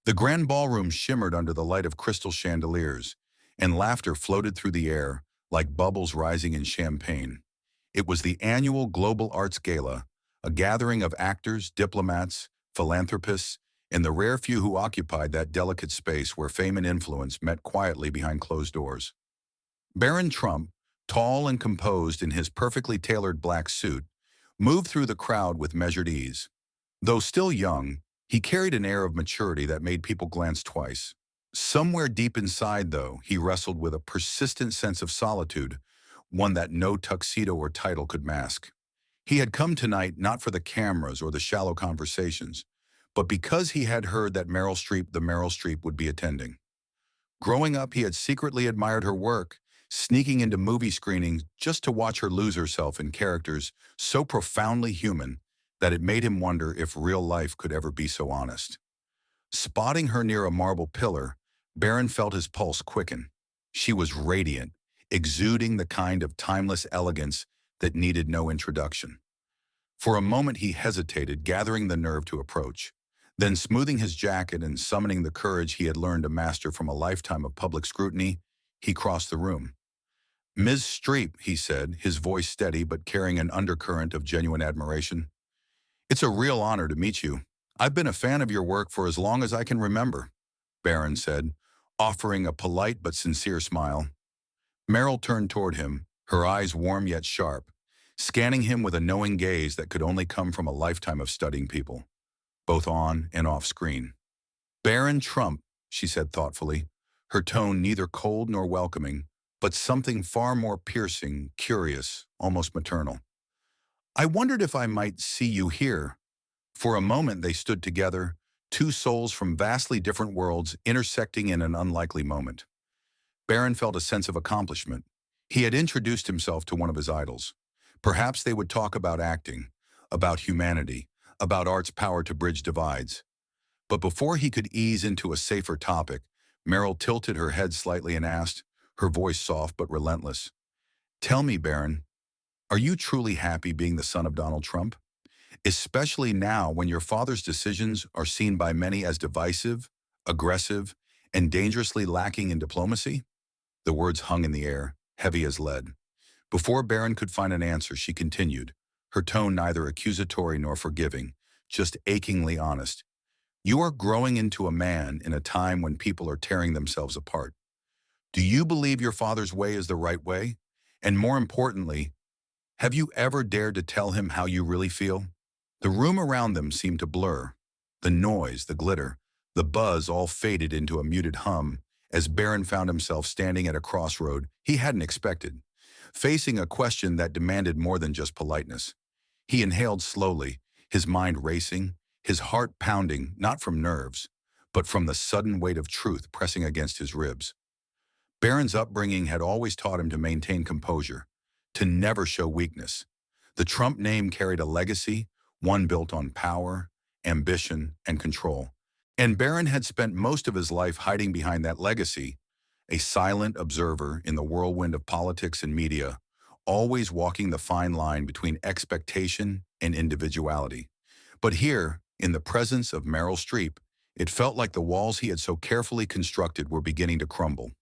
The grand ballroom shimmered under the light of crystal chandeliers, and laughter floated through the air like bubbles rising in champagne. It was the annual Global Arts Gala, a gathering of actors, diplomats, philanthropists, and the rare few who occupied that delicate space where fame and influence met quietly behind closed doors. Barron Trump, tall and composed in his perfectly tailored black suit, moved through the crowd with measured ease. Though still young, he carried an air of maturity that made people glance twice. Somewhere deep inside, though, he wrestled with a persistent sense of solitude, one that no tuxedo or title could mask. He had come tonight not for the cameras or the shallow conversations, but because he had heard that Meryl Streep would be attending. Growing up, he had secretly admired her work, sneaking into movie screenings just to watch her lose herself in characters so profoundly human that it made him wonder if real life could ever be so honest. Spotting her near a marble pillar, Barron felt his pulse quicken. She was radiant, exuding the kind of timeless elegance that needed no introduction. For a moment he hesitated, gathering the nerve to approach. Then, smoothing his jacket and summoning the courage he had learned to master from a lifetime of public scrutiny, he crossed the room. "Ms. Streep," he said, his voice steady but carrying an undercurrent of genuine admiration. "It's a real honor to meet you. I've been a fan of your work for as long as I can remember," Barron said, offering a polite but sincere smile. Meryl turned toward him, her eyes warm yet sharp, scanning him with a knowing gaze that could only come from a lifetime of studying people, both on and off screen. "Barron Trump," she said thoughtfully, her tone neither cold nor welcoming, but something far more piercing, curious, almost maternal. "I wondered if I might see you here." For a moment they stood together, two souls from vastly different worlds intersecting in an unlikely moment. Barron felt a sense of accomplishment. He had introduced himself to one of his idols. Perhaps they would talk about acting, about humanity, about art's power to bridge divides. But before he could ease into a safer topic, Meryl tilted her head slightly and asked, her voice soft but relentless, "Tell me, Barron, are you truly happy being the son of Donald Trump? Especially now when your father's decisions are seen by many as divisive, aggressive, and dangerously lacking in diplomacy?" The words hung in the air, heavy as lead. Before Barron could find an answer, she continued, her tone neither accusatory nor forgiving, just achingly honest. "You are growing into a man in a time when people are tearing themselves apart. Do you believe your father's way is the right way? And more importantly, have you ever dared to tell him how you really feel?" The room around them seemed to blur. The noise, the glitter, the buzz all faded into a muted hum as Barron found himself standing at a crossroad he hadn't expected, facing a question that demanded more than just politeness. He inhaled slowly, his mind racing, his heart pounding not from nerves, but from the sudden weight of truth pressing against his ribs. Barron's upbringing had always taught him to maintain composure, to never show weakness. The Trump name carried a legacy, one built on power, ambition, and control. And Barron had spent most of his life hiding behind that legacy, a silent observer in the whirlwind of politics and media, always walking the fine line between expectation and individuality. But here, in the presence of Meryl Streep, it felt like the walls he had so carefully constructed were beginning to crumble.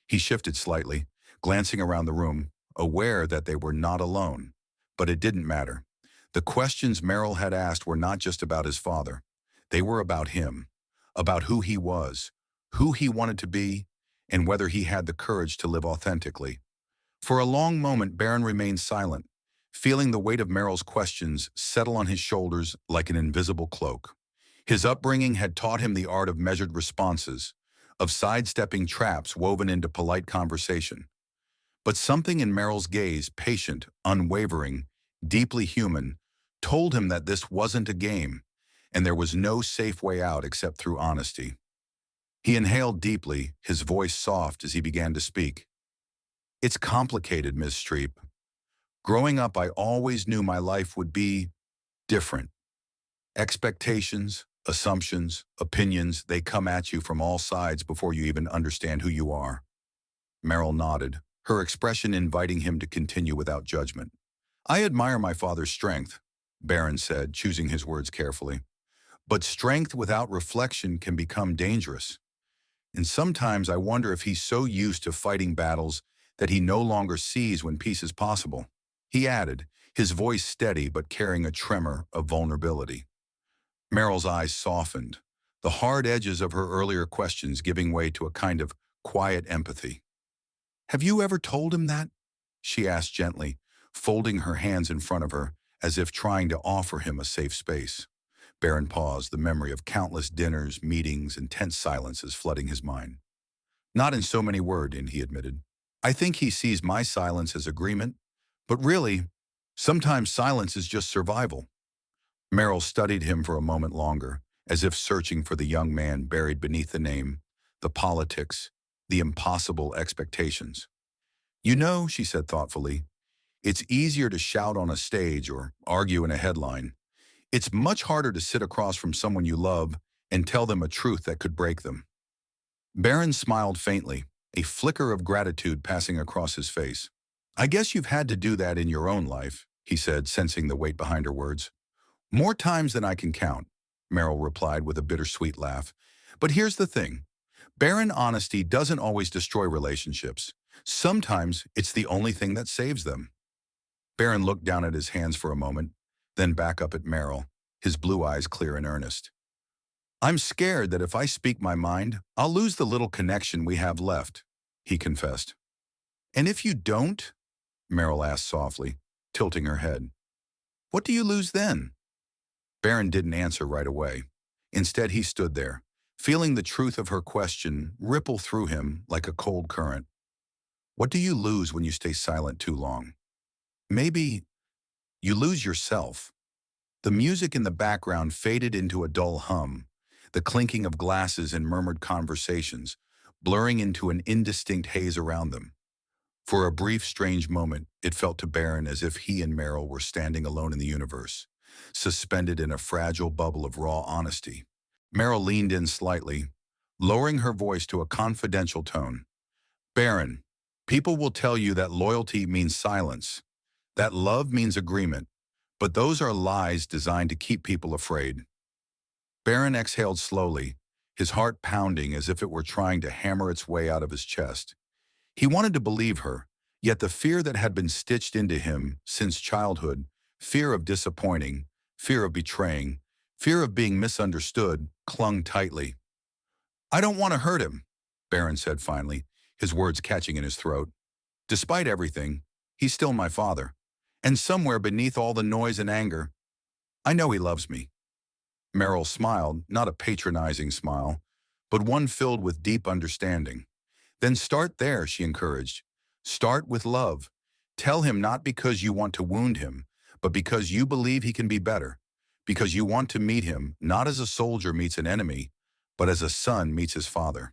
He shifted slightly, glancing around the room, aware that they were not alone. But it didn't matter. The questions Meryl had asked were not just about his father. They were about him, about who he was, who he wanted to be, and whether he had the courage to live authentically. For a long moment, Barron remained silent, feeling the weight of Meryl's questions settle on his shoulders like an invisible cloak. His upbringing had taught him the art of measured responses, of sidestepping traps woven into polite conversation. But something in Meryl's gaze, patient, unwavering, deeply human, told him that this wasn't a game, and there was no safe way out except through honesty. He inhaled deeply, his voice soft as he began to speak. "It's complicated, Miss Streep. Growing up, I always knew my life would be different. Expectations, assumptions, opinions, they come at you from all sides before you even understand who you are." Meryl nodded, her expression inviting him to continue without judgment. "I admire my father's strength," Barron said, choosing his words carefully. But strength without reflection can become dangerous. And sometimes I wonder if he's so used to fighting battles that he no longer sees when peace is possible. He added, his voice steady but carrying a tremor of vulnerability. Meryl's eyes softened, the hard edges of her earlier questions giving way to a kind of quiet empathy. "Have you ever told him that?" she asked gently, folding her hands in front of her as if trying to offer him a safe space. Barron paused, the memory of countless dinners, meetings, and tense silences flooding his mind. "Not in so many words," he admitted. "I think he sees my silence as agreement, but really, sometimes silence is just survival." Meryl studied him for a moment longer, as if searching for the young man buried beneath the name, the politics, the impossible expectations. "You know," she said thoughtfully, "it's easier to shout on a stage or argue in a headline. It's much harder to sit across from someone you love and tell them a truth that could break them." Barron smiled faintly, a flicker of gratitude passing across his face. "I guess you've had to do that in your own life," he said, sensing the weight behind her words. "More times than I can count," Meryl replied with a bittersweet laugh. "But here's the thing. Barren honesty doesn't always destroy relationships. Sometimes it's the only thing that saves them." Barron looked down at his hands for a moment, then back up at Meryl, his blue eyes clear and earnest. "I'm scared that if I speak my mind, I'll lose the little connection we have left," he confessed. "And if you don't?" Meryl asked softly, tilting her head. "What do you lose then?" Barron didn't answer right away. Instead, he stood there, feeling the truth of her question ripple through him like a cold current. "What do you lose when you stay silent too long? Maybe you lose yourself." The music in the background faded into a dull hum, the clinking of glasses and murmured conversations, blurring into an indistinct haze around them. For a brief, strange moment, it felt to Barron as if he and Meryl were standing alone in the universe, suspended in a fragile bubble of raw honesty. Meryl leaned in slightly, lowering her voice to a confidential tone. "Barron, people will tell you that loyalty means silence, that love means agreement, but those are lies designed to keep people afraid." Barron exhaled slowly, his heart pounding as if it were trying to hammer its way out of his chest. He wanted to believe her, yet the fear that had been stitched into him since childhood, fear of disappointing, fear of betraying, fear of being misunderstood, clung tightly. "I don't want to hurt him," Barron said finally, his words catching in his throat. "Despite everything, he's still my father. And somewhere beneath all the noise and anger, I know he loves me." Meryl smiled, not a patronizing smile, but one filled with deep understanding. "Then start there," she encouraged. "Start with love. Tell him not because you want to wound him, but because you believe he can be better. Because you want to meet him, not as a soldier meets an enemy, but as a son meets his father."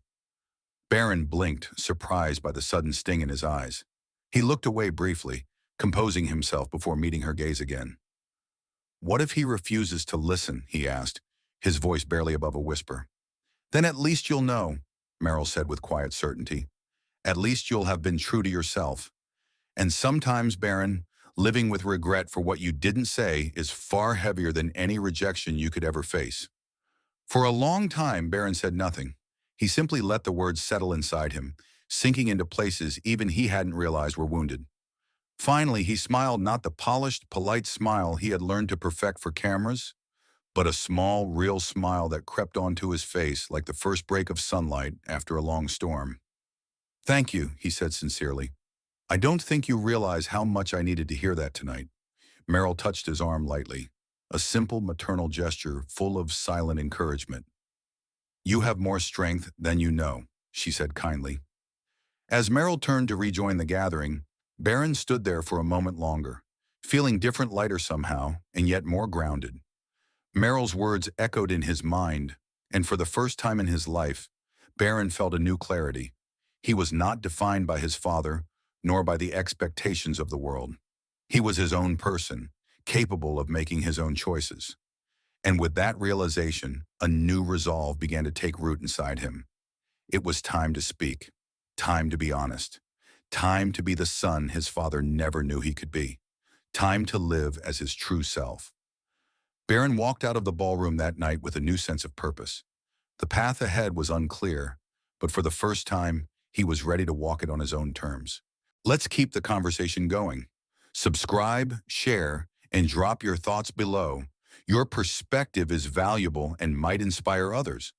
Barron blinked, surprised by the sudden sting in his eyes. He looked away briefly, composing himself before meeting her gaze again. "What if he refuses to listen?" he asked, his voice barely above a whisper. "Then at least you'll know," Meryl said with quiet certainty. "At least you'll have been true to yourself. And sometimes, Barron, living with regret for what you didn't say is far heavier than any rejection you could ever face." For a long time, Barron said nothing. He simply let the words settle inside him, sinking into places even he hadn't realized were wounded. Finally, he smiled, not the polished, polite smile he had learned to perfect for cameras, but a small, real smile that crept onto his face like the first break of sunlight after a long storm. "Thank you," he said sincerely. "I don't think you realize how much I needed to hear that tonight." Meryl touched his arm lightly, a simple maternal gesture full of silent encouragement. "You have more strength than you know," she said kindly. As Meryl turned to rejoin the gathering, Barron stood there for a moment longer, feeling different, lighter somehow, and yet more grounded. Meryl's words echoed in his mind, and for the first time in his life, Barron felt a new clarity. He was not defined by his father, nor by the expectations of the world. He was his own person, capable of making his own choices. And with that realization, a new resolve began to take root inside him. It was time to speak, time to be honest, time to be the son his father never knew he could be, time to live as his true self. Barron walked out of the ballroom that night with a new sense of purpose. The path ahead was unclear, but for the first time, he was ready to walk it on his own terms. Let's keep the conversation going. Subscribe, share, and drop your thoughts below. Your perspective is valuable and might inspire others.